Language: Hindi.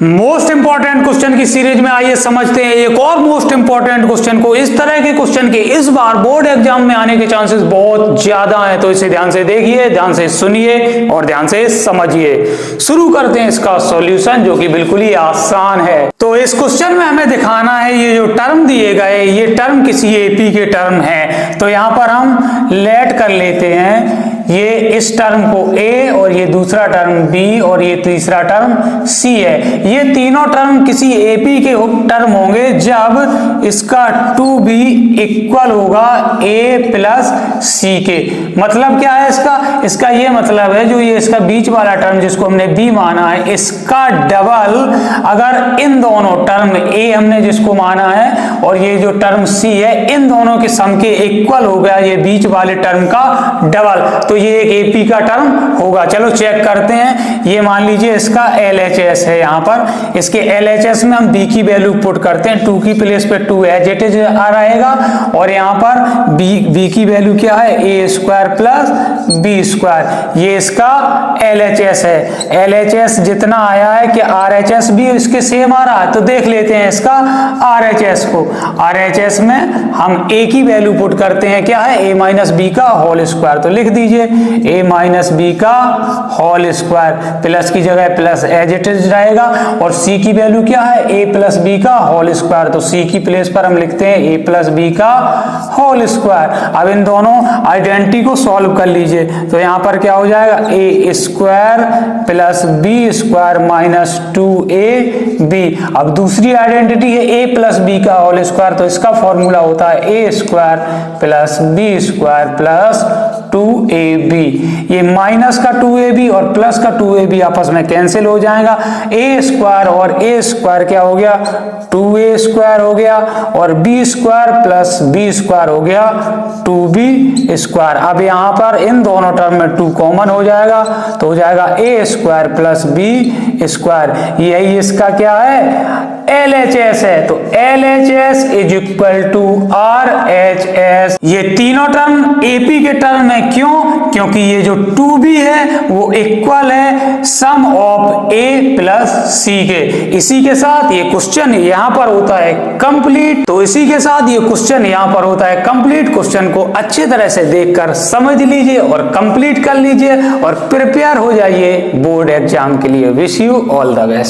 मोस्ट इंपॉर्टेंट क्वेश्चन की सीरीज में आइए समझते हैं एक और मोस्ट इंपॉर्टेंट क्वेश्चन को। इस तरह के क्वेश्चन के इस बार बोर्ड एग्जाम में आने के चांसेस बहुत ज्यादा हैं, तो इसे ध्यान से देखिए, ध्यान से सुनिए और ध्यान से समझिए। शुरू करते हैं इसका सॉल्यूशन, जो कि बिल्कुल ही आसान है। तो इस क्वेश्चन में हमें दिखाना है ये जो टर्म दिए गए, ये टर्म किसी एपी के टर्म है। तो यहां पर हम लेट कर लेते हैं ये इस टर्म को A और ये दूसरा टर्म B और ये तीसरा टर्म C है। ये तीनों टर्म किसी AP के टर्म होंगे जब इसका 2B इक्वल होगा A प्लस C के। मतलब क्या है इसका ये मतलब है जो ये इसका बीच वाला टर्म जिसको हमने B माना है, इसका डबल अगर इन दोनों टर्म A हमने जिसको माना है और ये जो टर्म C है, इन दोनों के सम के इक्वल हो गया ये बीच वाले टर्म का डबल, तो ये एक एपी का टर्म होगा। चलो चेक करते हैं। ये मान लीजिए इसका LHS है, यहाँ पर इसके LHS में हम B की वैल्यू पुट करते हैं, 2 की प्लेस पे 2 एज इट इज आ रहेगा और यहाँ पर B की वैल्यू क्या है, A square plus B square, ये इसका LHS है। LHS जितना आया है कि RHS भी इसके सेम आ रहा है, तो देख लेते हैं इसका RHS को। RHS में हम A की वैल्यू पुट करते हैं, क्या है, A माइनस B का होल स्क्वायर, तो लिख दीजिए A माइनस B का होल स्क्वायर, प्लस की जगह प्लस एज इट इज रहेगा और C की वैल्यू क्या है, A प्लस B का होल स्क्वायर, तो C की प्लेस पर हम लिखते हैं A प्लस B का होल स्क्वायर। अब इन दोनों आइडेंटिटी को सॉल्व कर लीजिए, तो यहां पर क्या हो जाएगा, A square plus B square minus 2AB। अब दूसरी आइडेंटिटी है A प्लस B का होल स्क्वायर, तो इसका फॉर्मूला होता है A square plus B square plus 2AB। ये माइनस का 2AB और प्लस का 2AB आपस में कैंसिल हो जाएगा। A स्क्वायर और A स्क्वायर क्या हो गया, 2A स्क्वायर हो गया और B square plus B square हो गया 2B स्क्वायर। अब यहाँ पर इन दोनों टर्म में 2 कॉमन हो जाएगा, तो हो जाएगा A square plus B square. यही इसका क्या है, LHS है। तो LHS is equal to RHS। ये तीनों टर्म AP के टर्म है, क्यों, क्योंकि ये जो 2B है वो इक्वल है सम ऑफ A प्लस C के। इसी के साथ ये क्वेश्चन यहां पर होता है कंप्लीट। तो इसी के साथ ये क्वेश्चन यहां पर होता है कंप्लीट। क्वेश्चन को अच्छी तरह से देखकर समझ लीजिए और कंप्लीट कर लीजिए और प्रिपेयर हो जाइए बोर्ड एग्जाम के लिए। Wish you all the best.